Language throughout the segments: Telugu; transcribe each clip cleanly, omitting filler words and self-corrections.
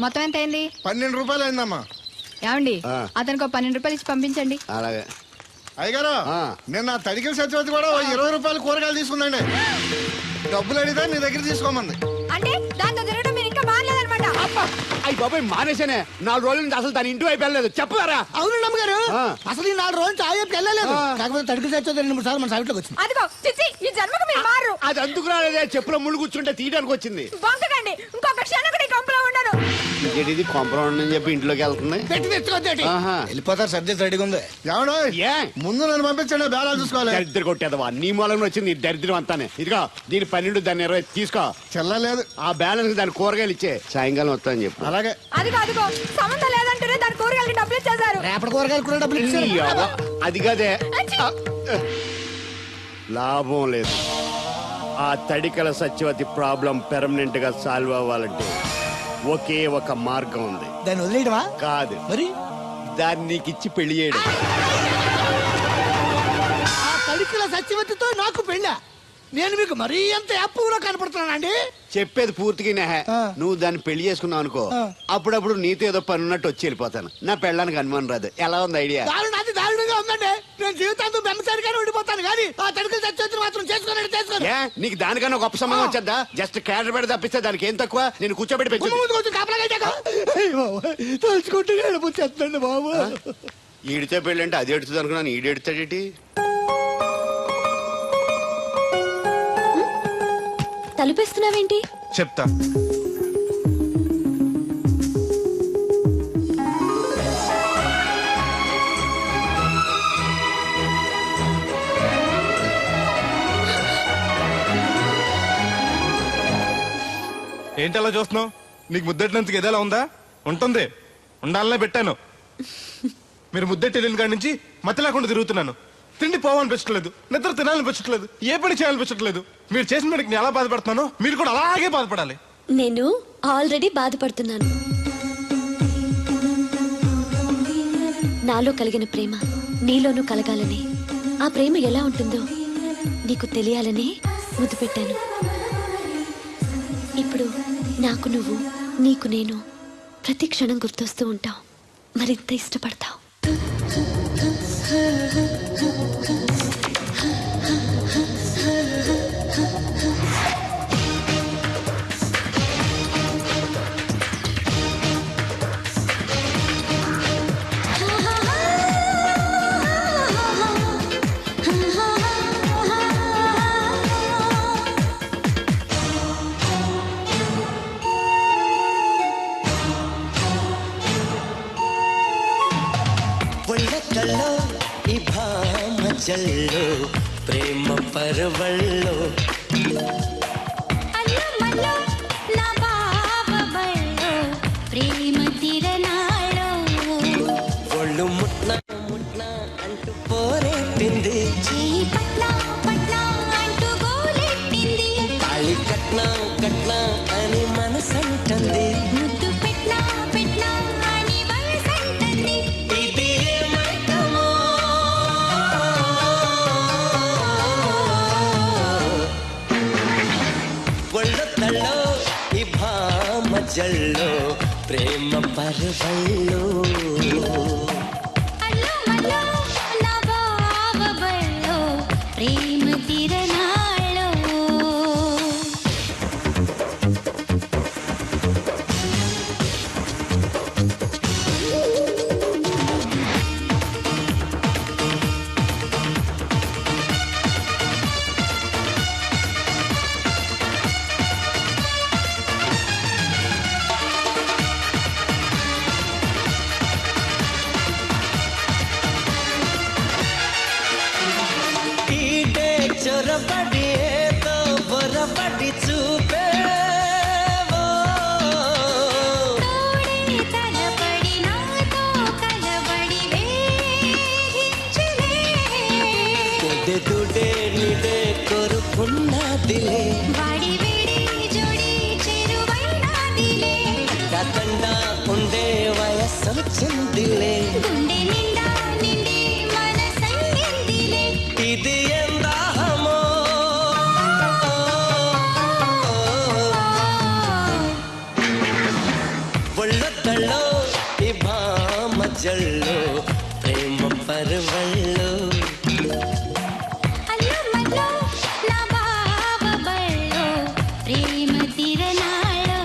మొత్తం ఎంత అయింది? 12 రూపాయలు అయిందమ్మా. ఏమండి అతనికి 12 రూపాయలు ఇచ్చి పంపించండి. అలాగే. అయ్యగారు నేను నా తడికిల సత్యవతి కూడా 20 రూపాయలు కూరగాయలు తీసుకుందండి. డబ్బులు అడిగితే నీ దగ్గర తీసుకోమంది. అంటే దాంతో తిరగడం మీరు ఇంకా మానలేదన్నమాట. అయ్యి బాబాయ్ మానేశానే. 4 రోజుల నుంచి అసలు దాని ఇంటి వైపు వెళ్ళలేదు. చెప్పారా? అవును అమ్మగారు, అసలు ఈ 4 రోజులు చాయ్ వెళ్ళలేదు. కాకపోతే తడికి సత్యవతి 2-3 సార్లు మన సైట్ లోకి వచ్చింది. అదిగో చిచ్చి, ఈ జన్మకు మీరు మారు. అది అందుకు రాలేదే, చెప్పులో ముళ్ళు కూర్చుంటే తీయడానికి వచ్చింది. బొంకకండి, ఇంకొక క్షణం కూడా ఈ కంపులో ఉండను. ఇది కాంపౌండ్ అని చెప్పి ఇంట్లోకి వెళ్తుంది. పెట్టి తెచ్చుకోద్దేటి వెళ్ళిపోతారు. సబ్జెక్ట్ రెడీగా ఉంది. ఏమన్నా ముందు నన్ను పంపించండి, బేరాలు చూసుకోవాలి. దరిద్ర కొట్టేదవా నీ మూలంలో వచ్చింది ఈ దరిద్రం అంతానే. ఇదిగో దీని 12 దాన్ని 20 తీసుకో. చెల్లలేదు. ఆ బ్యాలెన్స్ దాని కూరగాయలు ఇచ్చే సాయంకాలం వస్తా అని చెప్పు. అలాగే. అదిగో అదిగో సంబంధం లేదంటూనే దాని కూరగాయలకి డబ్బులు ఇచ్చేశారు. రేపటి కూరగాయలు కూడా డబ్బులు ఇచ్చారు. అది కదే లాభం లేదు. ఆ తడికల సత్యవతి ప్రాబ్లం పెర్మనెంట్ గా సాల్వ్ అవ్వాలంటే ఒకే ఒక మార్గం ఉంది. దాన్ని వదిలేయడమా? కాదు, మరి దాన్ని నీకు ఇచ్చి పెళ్లి చేయడం. ఆ తడికిల సత్యవతితో నాకు పెళ్ళా? నేను మీకు మరీ ఎంత అప్పులో కనపడుతున్నానండి? చెప్పేది పూర్తిగా నువ్వు దాన్ని పెళ్లి చేసుకున్నావు అనుకో, అప్పుడప్పుడు నీతో ఏదో పని ఉన్నట్టు వచ్చి వెళ్ళిపోతాను. నా పెళ్ళడానికి అనుమానం రాదు. ఎలా ఉంది ఐడియా? అది దారుణంగా ఉందండి. నేను జీవితాంతం బెమ్మసారిగానే ఉండిపోతాను కానీ ఆ తడికిల సత్యవతిని మాత్రం చేసుకోను. నీకు దానికన్నా గొప్ప సంబంధం వచ్చేద్దా? జస్ట్ క్యారెట్ పెడితే తప్పిస్తే దానికి ఏం తక్కువ? నేను కూర్చోబెట్టి తలుచుకుంటే వెళ్ళిపోతుందండి బాబు. ఈడితే పెళ్ళి అంటే అది ఎడుతుంది అనుకున్నాను. ఈడు ఎడుతాడేటి? తలుపేస్తున్నావేంటి? చెప్తా. ఏంటలా చూస్తున్నావు? నీకు ముద్దెట్టినందుకు ఏదైనా ఉందా? ఉంటుంది, ఉండాలనే పెట్టాను. మీరు ముద్దెట్టి వెళ్ళిన కాడి నుంచి మతి లేకుండా తిరుగుతున్నాను. తిండి పోవాలనిపించట్లేదు, నిద్ర తినాలనిపించట్లేదు, ఏ పని చేయాలనిపించట్లేదు. మీరు చేసిన పనికి నేను ఎలా బాధపడుతున్నానో మీరు కూడా అలాగే బాధపడాలి. నేను ఆల్రెడీ బాధపడుతున్నాను. నాలో కలిగిన ప్రేమ నీలోనూ కలగాలని, ఆ ప్రేమ ఎలా ఉంటుందో నీకు తెలియాలని ముద్దు పెట్టాను. ఇప్పుడు నాకు నువ్వు, నీకు నేను ప్రతి క్షణం గుర్తొస్తూ ఉంటావు. మరింత ఇష్టపడతావు. జల్లో ప్రేమ పరవళ్ళో ప్రేమ తిరనాళ్ళో ఒళ్ళు ముట్నా ముట్నా అంటూ పోరెట్టింది. తాళి కట్నా కట్నా అని మనసంటుంది. ఇది ఏమైతమో ఒళ్ళొత్తల్లో ఈ భామ జల్లో ప్రేమ పరవళ్ళో ప్రేమ తిరనాళ్ళో చొరబడి ఏదో బొరబడి చూపే తుడే నిడే కొరుకున్నదిలే కదండా ఉండే వయస్సు చిందిలే. ఇది ఎందాహమో ఒళ్ళొద్దళ్ళో ఈ భామ జల్లో ప్రేమ పరువళ్ళో అల్లో మల్లో నా బావ బళ్ళో ప్రేమ తిరణాలో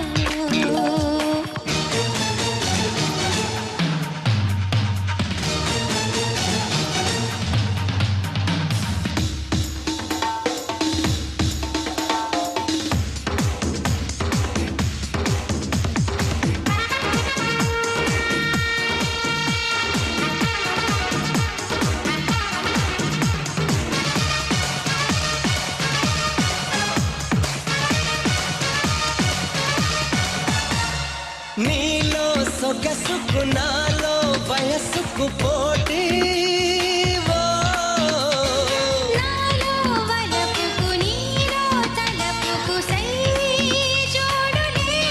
నీలో సొగసుకు నాలో వయసుకు పోటీ ఓ. నాలో వలపుకు నీలో తలపుకు సై జోడులే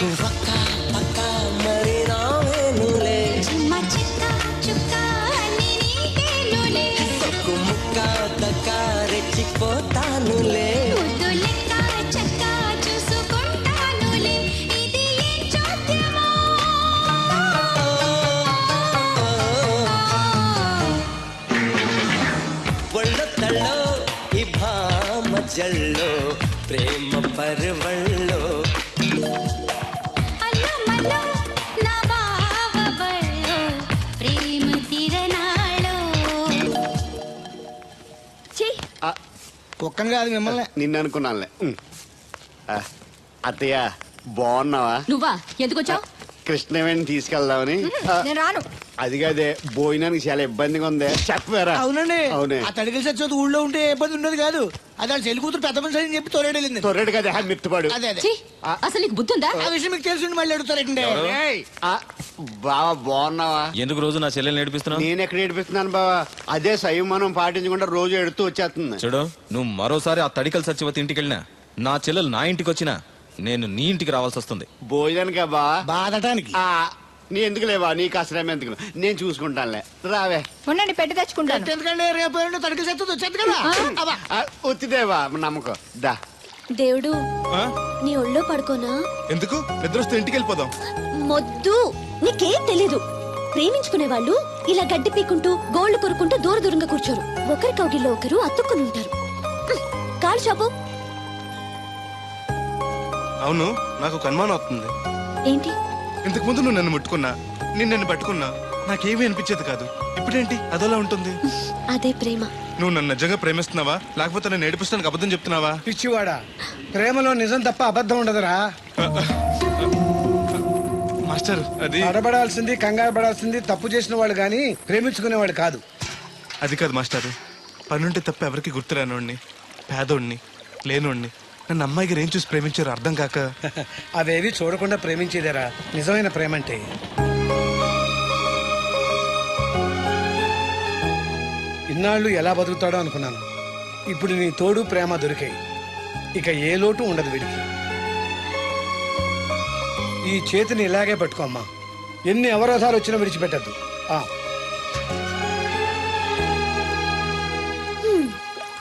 కువక్క పక్క మరి రావేనులే చిమ్మ చిక్క చుక్క అన్ని నీకేనులే సొక్కు ముక్క దక్క రెచ్చిపోతానులే ముద్దు లెక్క చక్క చూసుకుంటానులే ఇది ఏ చోద్యమో ఒళ్ళొత్తళ్ళో ఈ భామ జల్లో ప్రేమ పరువళ్ళో అల్లో మల్లో నా బావ బళ్ళో ప్రేమ తిరణాలో ఛీ, కుక్కను కాదు మిమ్మల్ని. నిన్ను అనుకున్నానులే. ఆ, అత్తయ్య బాగున్నావా? నువ్వా ఎందుకు వచ్చావు? కృష్ణవేణి తీసుకెళ్దామని. ఆ, నేను రాను. అది కాదే భోజనానికి చాలా ఇబ్బందిగా ఉంది చెప్పారా? అవునండి. అవునే ఆ తడికలు సచ్చేది ఊళ్ళో ఉంటే ఏ ఇబ్బంది ఉండదు కాదు. అది వాళ్ళ చెల్లి కూతురు పెద్ద మనిషి అని చెప్పి తోలేడెళ్ళింది. తొర్రెడు కదా మిత్తుపాడు. అదే అదే ఛీ, అసలు నీకు బుద్ధి ఉందా? ఆ విషయం మీకు తెలిసి మళ్ళీ అడుగుతారండి. ఏయ్, ఆ, బావా బాగున్నావా? ఎందుకు రోజు నా చెల్లెల్ని నేర్పిస్తున్నావు? నేను ఎక్కడ ఏడిపిస్తున్నాను బావా? అదే సంయమనం పాటించకుండా రోజు ఎడుతూ వచ్చేస్తుంది. చూడు, నువ్వు మరోసారి ఆ తడికల సత్యవతి ఇంటికి వెళ్ళినా, నా చెల్లెలు నా ఇంటికి వచ్చినా, నేను నీ ఇంటికి రావాల్సి వస్తుంది. భోజనానికా బావా? బాధటానికి ఆ, నీ ఎందుకు లేవా? నీకు అసలేం ఎందుకు, నేను చూసుకుంటానులే. రావే. ఉండండి పెట్టి తెచ్చుకుంటాను. ఎందుకంటే రేపు ఎల్లుండి తడికలు సచ్చేది వచ్చేది కదా. అబ్బా. ఆ, వచ్చిదేవా నమ్మకం దా. దేవుడు ఆ? నీ ఒళ్ళో పడుకోనా? ఎందుకు నిద్ర వస్తే ఇంటికి వెళ్ళిపోదాం. మొద్దు, నీకేం తెలీదు. ప్రేమించుకునే వాళ్ళు ఇలా గడ్డి పీకుంటూ గోళ్లు కొరుకుంటూ దూర దూరంగా కూర్చోరు. ఒకరి కౌగిల్లో ఒకరు అతుక్కుని ఉంటారు. కాలు చాపు. అవును, నాకు ఒక అనుమానం అవుతుంది. ఏంటి? ఇంతకు ముందు నువ్వు నన్ను ముట్టుకున్నా, నేను నిన్ను పట్టుకున్నా, నాకేమీ అనిపించేది కాదు. ఇప్పుడేంటి అదోలా ఉంటుంది? అదే ప్రేమ. నువ్వు నన్ను నిజంగా ప్రేమిస్తున్నావా, లేకపోతే నేను ఏడిపిస్తానికి అబద్ధం చెప్తున్నావా? పిచ్చివాడా, ప్రేమలో నిజం తప్ప అబద్ధం ఉండదురా. మాస్టర్, అది అడబడాల్సింది కంగారు పడాల్సింది తప్పు చేసిన వాడు గాని ప్రేమించుకునేవాడు కాదు. అది కాదు మాస్టర్. పనుంటే తప్ప ఎవరికి గుర్తురానోడిని, పేదోడిని, లేనోడిని నన్ను అమ్మాయి గారు ఏం చూసి ప్రేమించారు అర్థం కాక. అవేవి చూడకుండా ప్రేమించేదేరా నిజమైన ప్రేమ అంటే. ఇన్నాళ్ళు ఎలా బతుకుతాడో అనుకున్నాను. ఇప్పుడు నీ తోడు ప్రేమ దొరికాయి. ఇక ఏ లోటు ఉండదు వీడికి. ఈ చేతిని ఇలాగే పట్టుకోమ్మా. ఎన్ని అవరోధాలు వచ్చినా విడిచిపెట్టద్దు.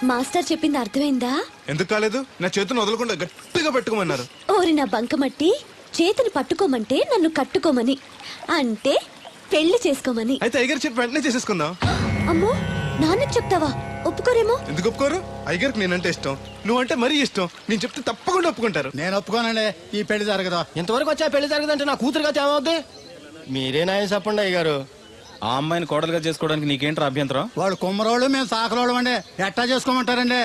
మాస్టర్ చెప్పింది అర్థమైందా? ఎందుకు కాలేదు? నా చేతిని వదలకుండా గట్టిగా పెట్టుకోమన్నారు. ఓరి నా బంకమట్టి, చేతిని పట్టుకోమంటే నన్ను కట్టుకోమని, అంటే పెళ్లి చేసుకోమని. అయితే అయ్యగారు చెప్పి వెంటనే చేసేసుకుందాం. అమ్మో, నాన్నకి చెప్తావా? ఒప్పుకోరేమో. ఎందుకు ఒప్పుకోరు? అయ్యగారికి నేనంటే ఇష్టం, నువ్వంటే మరీ ఇష్టం. నేను చెప్తే తప్పకుండా ఒప్పుకుంటారు. నేను ఒప్పుకోనండి, ఈ పెళ్లి జరగదు. ఇంతవరకు వచ్చా పెళ్లి జరగదంటే నా కూతురుగా ఏమవుద్ది? మీరే నాయం చెప్పండి అయ్యగారు. ఆ అమ్మాయిని కోడలుగా చేసుకోవడానికి నీకేంట్రా అభ్యంతరం? వాళ్ళు కుమ్మరోళ్ళు, మేము సాకరోళ్ళు అండి. ఎట్టా చేసుకోమంటారండి?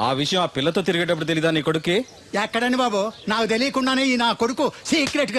ఆ విషయం ఆ పిల్లతో తిరిగేటప్పుడు తెలీదా నీ కొడుక్కి? ఎక్కడండి బాబు, నాకు తెలియకుండానే ఈ నా కొడుకు సీక్రెట్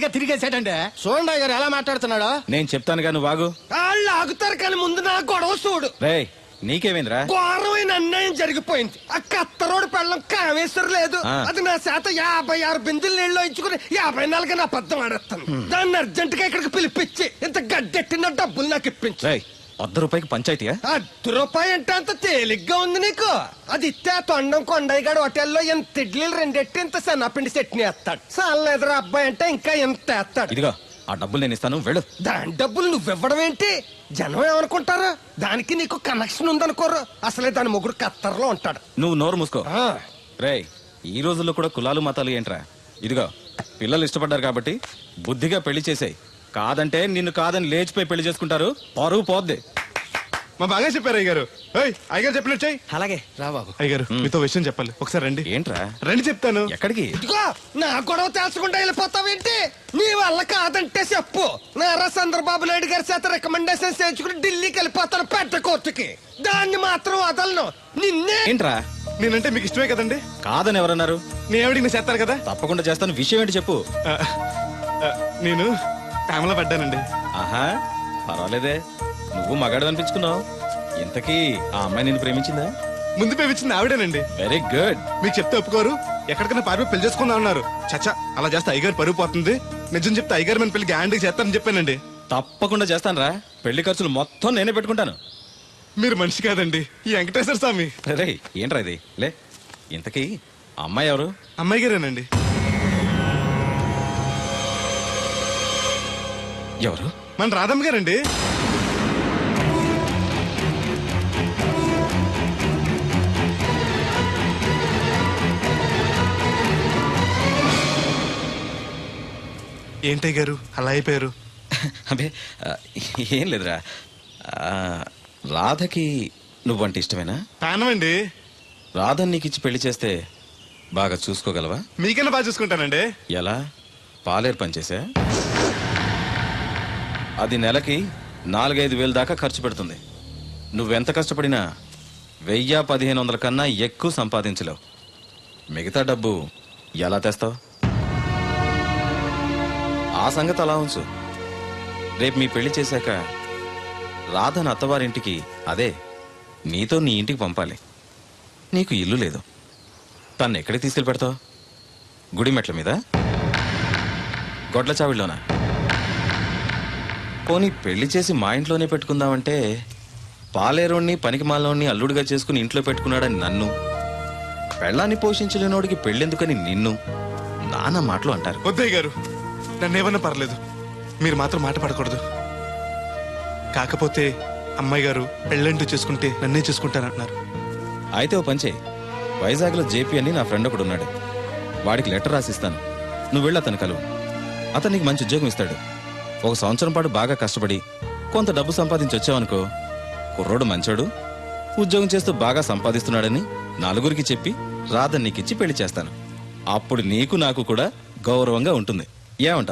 గా తిరిగేసాడండి. చూడండి అయ్యగారు ఎలా మాట్లాడుతున్నాడా. నేను చెప్తానుగా, నువ్వు బాగు. వాళ్ళు ఆగుతారు కానీ ముందు నా గొడవ చూడు. రేయ్, నీకేమైందిరా? ఘోరమైన అన్యాయం జరిగిపోయింది. ఆ కత్తరోడు పెళ్ళం కామేశ్వరం లేదు. ఆ. అది నా చేత 56 బిందులు నీళ్ళు ఇచ్చుకుని 54 నా పద్దం ఆడేస్తాను. దాన్ని అర్జెంట్ గా ఇక్కడికి పిలిపించి ఇంత గడ్డెట్టిన డబ్బులు నాకు ఇప్పించు. రేయ్, ₹100 పంచాయతీయా? ₹1 అంటే అంత తేలిగ్గా ఉంది నీకు. అది ఇస్తే ఆ తొండం కొండయ్యగాడు హోటల్లో ఎంత ఇడ్లీలు 2 ఎట్టి ఇంత సన్నపిండి చట్నీ వేస్తాడు. చాలా ఎదురు అబ్బాయి అంటే ఇంకా ఎంత వేస్తాడు. ఇదిగో ఆ డబ్బులు నేను ఇస్తాను, వెళ్ళు. దాని డబ్బులు నువ్వివ్వడం ఏంటి? జనం ఏమనుకుంటారు? దానికి నీకు కనెక్షన్ ఉందనుకోరు. అసలే దాని మొగుడు కత్తర్లో ఉంటాడు. నువ్వు నోరు మూసుకో. ఆ. రేయ్, ఈ రోజుల్లో కూడా కులాలు మతాలు ఏంట్రా? ఇదిగో పిల్లలు ఇష్టపడ్డారు కాబట్టి బుద్ధిగా పెళ్లి చేసాయి. కాదంటే నిన్ను కాదని లేచిపోయి పెళ్లి చేసుకుంటారు, పరువు పోద్ది. మా బాగా చెప్పారు అయ్యగారు. ఏయ్, అయ్యగారు చెప్పినట్టు చెయ్యి. అలాగే రా బాబు. అయ్యగారు మీతో విషయం చెప్పాలి, ఒకసారి రండి. ఏంట్రా? రండి చెప్తాను. ఎక్కడికి? ఇదిగో నా గొడవ తెలుసుకుంటా వెళ్ళిపోతావేంటి? నీ వల్ల కాదంటే చెప్పు. నారా చంద్రబాబు నాయుడు గారి చేత రికమెండేషన్ చేయించుకుని ఢిల్లీకి వెళ్ళిపోతాను పెద్ద కోర్టుకి. దాన్ని మాత్రం వదలను. నిన్నే. ఏంట్రా? నేనంటే మీకు ఇష్టమే కదండి. కాదని ఎవరన్నారు? నేను ఎవడికి నేను చేస్తాను కదా. తప్పకుండా చేస్తాను. విషయం ఏంటి చెప్పు. ఆ, ఆ, నేను ప్రేమలో పడ్డానండి. ఆహా, పర్వాలేదే, నువ్వు మగాడు అనిపించుకున్నావు. ఇంతకీ ఆ అమ్మాయి నిన్ను ప్రేమించిందా? ముందు పేపించింది ఆవిడేనండి. Very good. మీకు చెప్తే ఒప్పుకోరు, ఎక్కడికైనా పారిపోయి పెళ్లి చేసుకుందాం అన్నారు. చచ్చా, అలా చేస్తే అయ్యగారు పరుగు పోతుంది. నిజం చెప్తే అయ్యగారు మన పెళ్లి గ్యాండ్కి చేస్తానని చెప్పానండి. తప్పకుండా చేస్తానురా. పెళ్లి ఖర్చులు మొత్తం నేనే పెట్టుకుంటాను. మీరు మనిషి కాదండి, ఈ వెంకటేశ్వర స్వామి. రే, ఏంట్రా ఇది? లే, ఇంతకీ ఆ అమ్మాయి ఎవరు? అమ్మాయి గారేనండి. ఎవరు? మన రాధమ్మ గారండి. ఏంటయ్య గారు అలా అయిపోయారు? అబే, ఏం లేదురా. రాధకి నువ్వంటే ఇష్టమేనా? ప్రాణమండి. రాధని నీకు ఇచ్చి పెళ్లి చేస్తే బాగా చూసుకోగలవా? మీకన్నా బాగా చూసుకుంటానండి. ఎలా? పాలేరు పనిచేసా? అది నెలకి 4-5 వేలు దాకా ఖర్చు పెడుతుంది. నువ్వెంత కష్టపడినా 1000-1500 కన్నా ఎక్కువ సంపాదించలేవు. మిగతా డబ్బు ఎలా తెస్తావు? ఆ సంగతి అలా ఉంచు. రేపు మీ పెళ్లి చేశాక రాధను అత్తవారింటికి, అదే నీతో నీ ఇంటికి పంపాలి. నీకు ఇల్లు లేదు. తను ఎక్కడికి తీసుకెళ్ళి పెడతావు? గుడి మెట్ల మీద? గొడ్ల చావిడిలోనా? పోనీ పెళ్లి చేసి మా ఇంట్లోనే పెట్టుకుందామంటే పాలేరోణ్ణి పనికి మాలోని అల్లుడిగా చేసుకుని ఇంట్లో పెట్టుకున్నాడని నన్ను, పెళ్ళాన్ని పోషించలేనోడికి పెళ్ళెందుకని నిన్ను నానా మాటలు అంటారు. వద్దయ్య గారు, నన్నేమన్నా పర్లేదు, మీరు మాత్రం మాట పడకూడదు. కాకపోతే అమ్మాయి గారు పెళ్ళంటూ చేసుకుంటే నన్నే చేసుకుంటానంటున్నారు. అయితే ఓ పంచే, వైజాగ్లో జేపీ అని నా ఫ్రెండ్ ఒకడు ఉన్నాడు. వాడికి లెటర్ రాసిస్తాను, నువ్వు వెళ్ళి అతను కలువు. అతను నీకు మంచి ఉద్యోగం ఇస్తాడు. 1 సంవత్సరం పాటు బాగా కష్టపడి కొంత డబ్బు సంపాదించి వచ్చావనుకో, కుర్రోడు మంచోడు, ఉద్యోగం చేస్తూ బాగా సంపాదిస్తున్నాడని నలుగురికి చెప్పి రాధని నీకిచ్చి పెళ్లి చేస్తాను. అప్పుడు నీకు నాకు కూడా గౌరవంగా ఉంటుంది. ఏమంటావు?